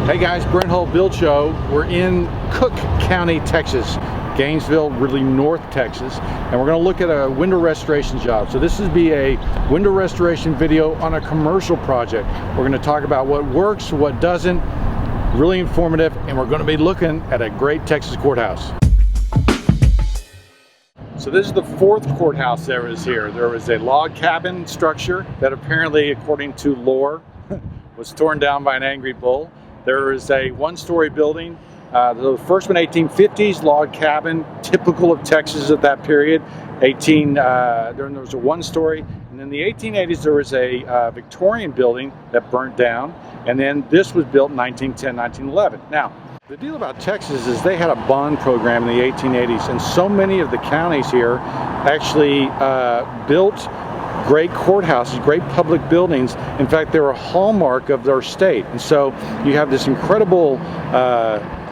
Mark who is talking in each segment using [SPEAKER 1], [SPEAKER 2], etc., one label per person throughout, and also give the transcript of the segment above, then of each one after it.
[SPEAKER 1] Hey guys, Brent Build Show. We're in Cook County, Texas, Gainesville, really North Texas, and we're going to look at a window restoration job. So this would be a window restoration video on a commercial project. We're going to talk about what works, what doesn't, really informative, and we're going to be looking at a great Texas courthouse. So this is the fourth courthouse there is here. There was a log cabin structure that apparently, according to lore, was torn down by an angry bull. There is a one-story building. The first one, 1850s, log cabin, typical of Texas at that period. There was a one-story, and in the 1880s there was a Victorian building that burnt down, and then this was built in 1910, 1911. Now, the deal about Texas is they had a bond program in the 1880s, and so many of the counties here actually built great courthouses, great public buildings. In fact, they're a hallmark of their state. And so you have this incredible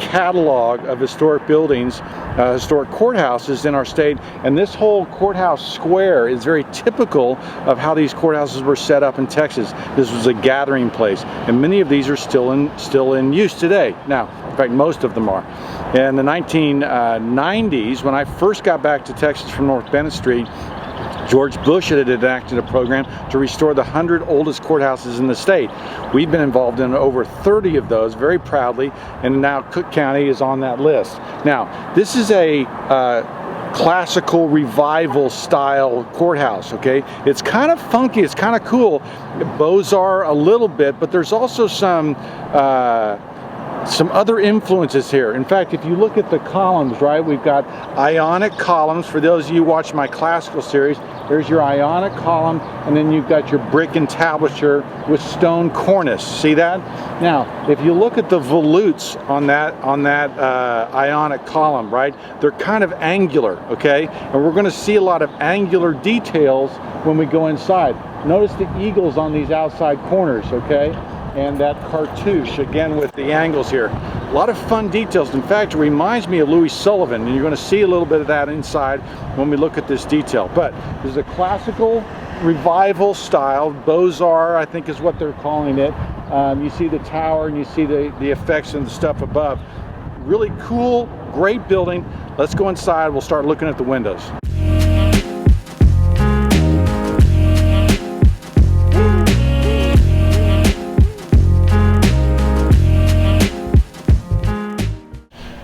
[SPEAKER 1] catalog of historic buildings, historic courthouses in our state. And this whole courthouse square is very typical of how these courthouses were set up in Texas. This was a gathering place, and many of these are still in use today. Now, in fact, most of them are. In the 1990s, when I first got back to Texas from North Bennett Street, George Bush had enacted a program to restore the 100 oldest courthouses in the state. We've been involved in over 30 of those, very proudly, and now Cook County is on that list. Now, this is a classical revival style courthouse, okay? It's kind of funky, it's kind of cool. Beaux-Arts a little bit, but there's also some other influences here. In fact, if you look at the columns, right, we've got Ionic columns. For those of you who watch my classical series, there's your Ionic column, and then you've got your brick entablature with stone cornice. See that? Now, if you look at the volutes on that Ionic column, right, they're kind of angular, okay? And we're going to see a lot of angular details when we go inside. Notice the eagles on these outside corners, okay? And that cartouche, again, with the angles here. A lot of fun details. In fact, it reminds me of Louis Sullivan, and you're going to see a little bit of that inside when we look at this detail. But this is a classical revival style. Beaux-Arts, I think, is what they're calling it. You see the tower, and you see the effects and the stuff above. Really cool, great building. Let's go inside. We'll start looking at the windows.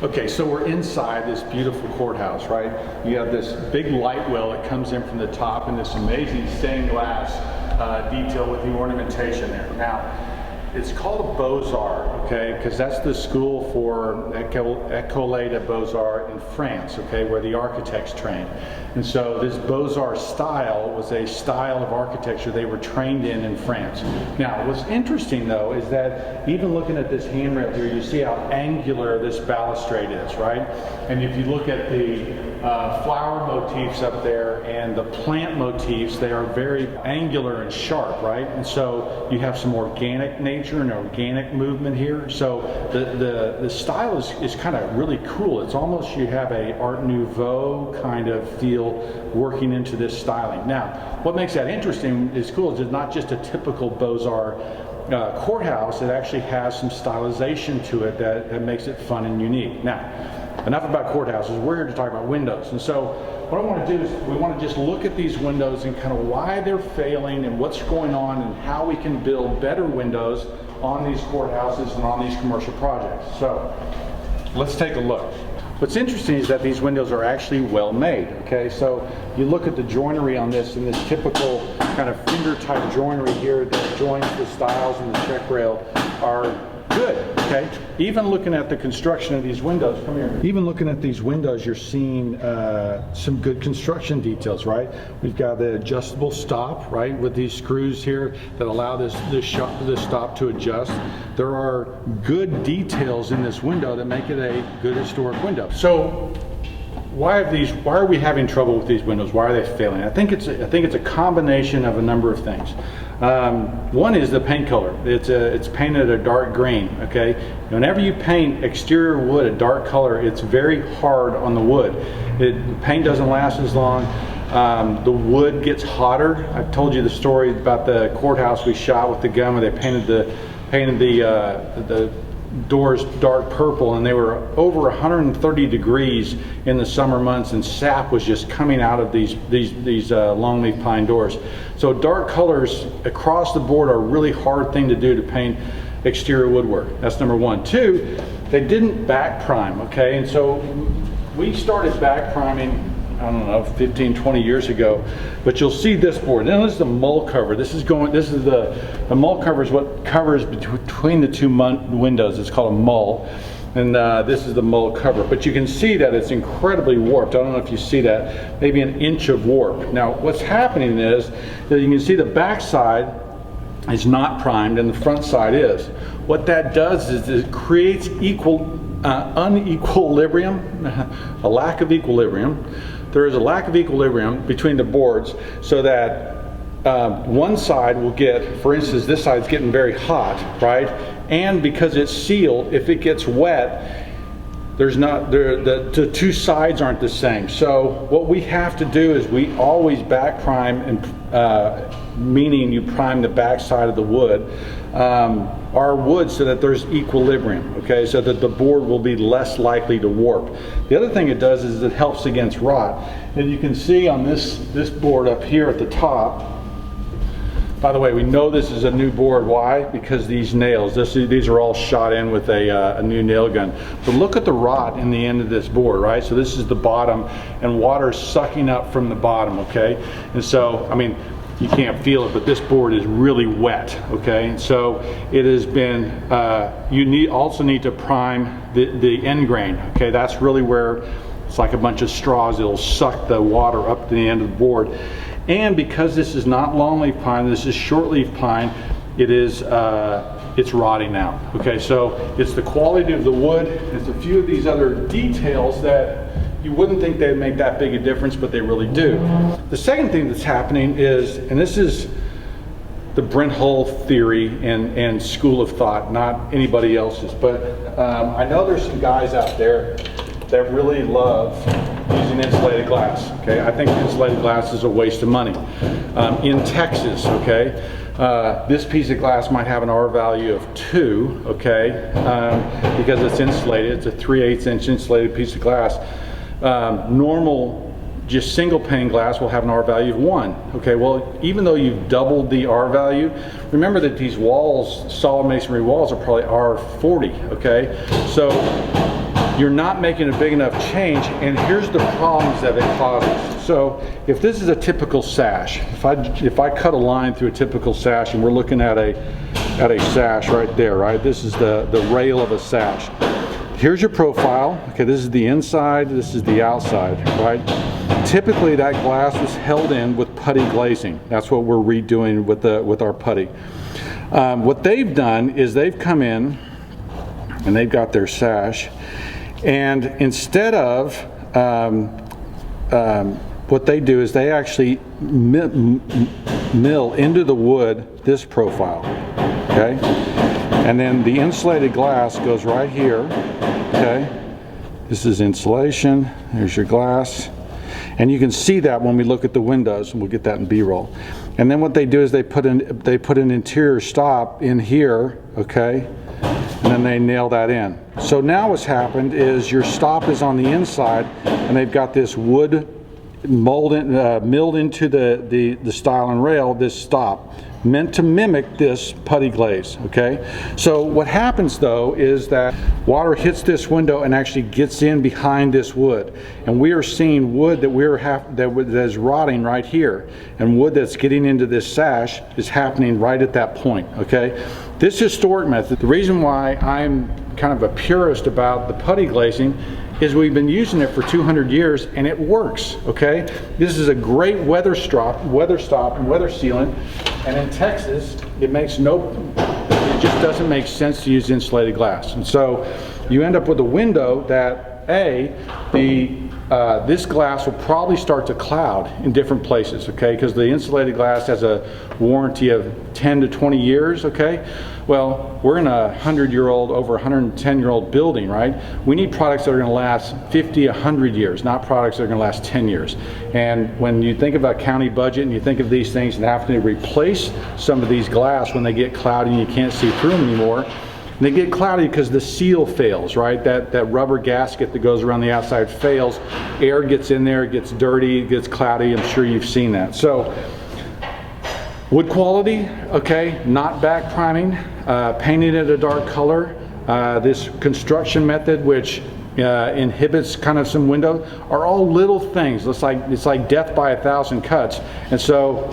[SPEAKER 1] Okay, so we're inside this beautiful courthouse, right? You have this big light well that comes in from the top, and this amazing stained glass detail with the ornamentation there. Now, it's called a Beaux-Arts, okay, because that's the school for École des Beaux-Arts in France, okay, where the architects train. And so this Beaux-Arts style was a style of architecture they were trained in France. Now, what's interesting though is that even looking at this handrail here, you see how angular this balustrade is, right? And if you look at the flower motifs up there and the plant motifs, they are very angular and sharp, right? And so you have some organic nature and organic movement here. So the style is kind of really cool. It's almost, you have a Art Nouveau kind of feel working into this styling. Now, what makes that interesting is cool is it's not just a typical Beaux-Arts courthouse. It actually has some stylization to it that makes it fun and unique. Now, enough about courthouses. We're here to talk about windows. And so what I want to do is we want to just look at these windows and kind of why they're failing and what's going on and how we can build better windows on these courthouses and on these commercial projects. So let's take a look. What's interesting is that these windows are actually well made, okay? So you look at the joinery on this, and this typical kind of finger type joinery here that joins the stiles and the check rail are good, okay? Even looking at the construction of these windows, come here. Even looking at these windows, you're seeing some good construction details, right? We've got the adjustable stop, right, with these screws here that allow this stop to adjust. There are good details in this window that make it a good historic window. So why are we having trouble with these windows? Why are they failing? I think it's a combination of a number of things. One is the paint color. It's painted a dark green, okay? Whenever you paint exterior wood a dark color, it's very hard on the wood. The paint doesn't last as long. The wood gets hotter. I've told you the story about the courthouse we shot with the gun where they painted the doors dark purple, and they were over 130 degrees in the summer months, and sap was just coming out of these longleaf pine doors. So dark colors across the board are a really hard thing to do to paint exterior woodwork. That's number one. Two, they didn't back prime, okay? And so we started back priming, I don't know, 15, 20 years ago. But you'll see this board. Now this is the mull cover. This is the mull cover is what covers between the two windows. It's called a mull. And this is the mull cover. But you can see that it's incredibly warped. I don't know if you see that, maybe an inch of warp. Now what's happening is that you can see the back side is not primed and the front side is. What that does is it creates unequilibrium, a lack of equilibrium. There is a lack of equilibrium between the boards, so that one side will get, for instance, this side's getting very hot, right? And because it's sealed, if it gets wet, the two sides aren't the same. So what we have to do is we always back prime, and meaning you prime the back side of the wood, our wood, so that there's equilibrium, okay, so that the board will be less likely to warp. The other thing it does is it helps against rot. And you can see on this board up here at the top, by the way, we know this is a new board. Why? Because these nails, these are all shot in with a new nail gun. But look at the rot in the end of this board, right? So this is the bottom, and water's sucking up from the bottom, okay? And so, I mean, you can't feel it, but this board is really wet, okay? And so it has been, you also need to prime the end grain, okay? That's really where it's like a bunch of straws. It'll suck the water up to the end of the board. And because this is not longleaf pine, this is shortleaf pine, it's rotting now, okay? So it's the quality of the wood, it's a few of these other details that you wouldn't think they'd make that big a difference, but they really do. The second thing that's happening is, and this is the Brent theory and school of thought, not anybody else's, but I know there's some guys out there that really love using insulated glass, okay? I think insulated glass is a waste of money. In Texas, okay, this piece of glass might have an R value of 2, okay, because it's insulated. It's a 3/8 inch insulated piece of glass. Normal, just single pane glass will have an R value of 1. Okay, well, even though you've doubled the R value, remember that these walls, solid masonry walls, are probably R40, okay? So you're not making a big enough change, and here's the problems that it causes. So if this is a typical sash, if I cut a line through a typical sash, and we're looking at a sash right there, right? This is the rail of a sash. Here's your profile. Okay, this is the inside, this is the outside, right? Typically that glass was held in with putty glazing. That's what we're redoing with our putty. What they've done is they've come in and they've got their sash, and instead of what they do is they actually mill into the wood this profile, okay? And then the insulated glass goes right here, okay? This is insulation, there's your glass. And you can see that when we look at the windows, and we'll get that in B-roll. And then what they do is they put an interior stop in here, okay? And then they nail that in. So now what's happened is your stop is on the inside, and they've got this wood milled into the stile and rail, this stop, meant to mimic this putty glaze, okay? So what happens though is that water hits this window and actually gets in behind this wood, and we are seeing wood that is rotting right here, and wood that's getting into this sash is happening right at that point, okay? This historic method, the reason why I'm kind of a purist about the putty glazing is we've been using it for 200 years and it works, okay? This is a great weather stop and weather sealant, and in Texas it just doesn't make sense to use insulated glass. And so you end up with a window that this glass will probably start to cloud in different places, okay? Because the insulated glass has a warranty of 10 to 20 years, okay? Well, we're in a 100-year-old, over 110-year-old building, right? We need products that are going to last 50, 100 years, not products that are going to last 10 years. And when you think about county budget and you think of these things and having to replace some of these glass when they get cloudy and you can't see through them anymore, And they get cloudy because the seal fails, right? That rubber gasket that goes around the outside fails. Air gets in there, it gets dirty, it gets cloudy. I'm sure you've seen that. So wood quality, okay, not back priming, painted it a dark color. This construction method, which inhibits kind of some windows, are all little things. It's like death by 1,000 cuts. And so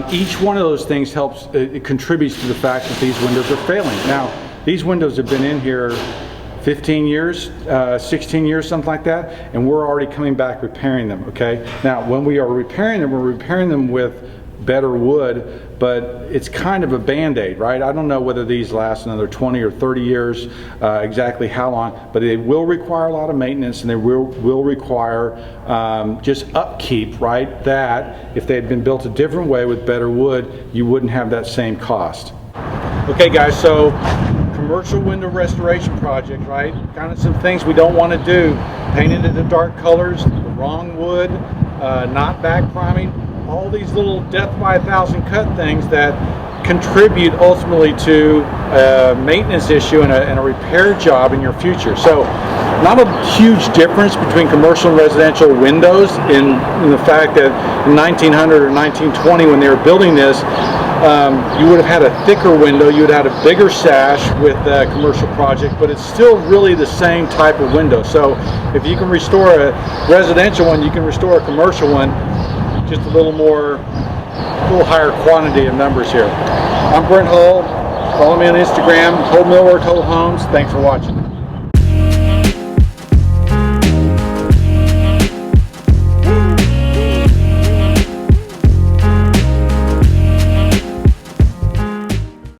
[SPEAKER 1] each one of those things helps, it contributes to the fact that these windows are failing. Now, these windows have been in here 15 years, 16 years, something like that, and we're already coming back repairing them, okay? Now, when we are repairing them, we're repairing them with better wood, but it's kind of a band-aid, right? I don't know whether these last another 20 or 30 years, exactly how long, but they will require a lot of maintenance, and they will require just upkeep, right? That if they had been built a different way with better wood, you wouldn't have that same cost. Okay guys, so commercial window restoration project, right? Kind of some things we don't want to do. Painted it the dark colors, the wrong wood, not back priming, all these little death by 1,000 cut things that contribute ultimately to a maintenance issue and a repair job in your future. So not a huge difference between commercial and residential windows in the fact that in 1900 or 1920 when they were building this, you would have had a thicker window, you would have had a bigger sash with a commercial project, but it's still really the same type of window. So if you can restore a residential one, you can restore a commercial one, just a little higher quantity of numbers here. I'm Brent Hull. Follow me on Instagram, Whole Millwork, Whole Homes. Thanks for watching.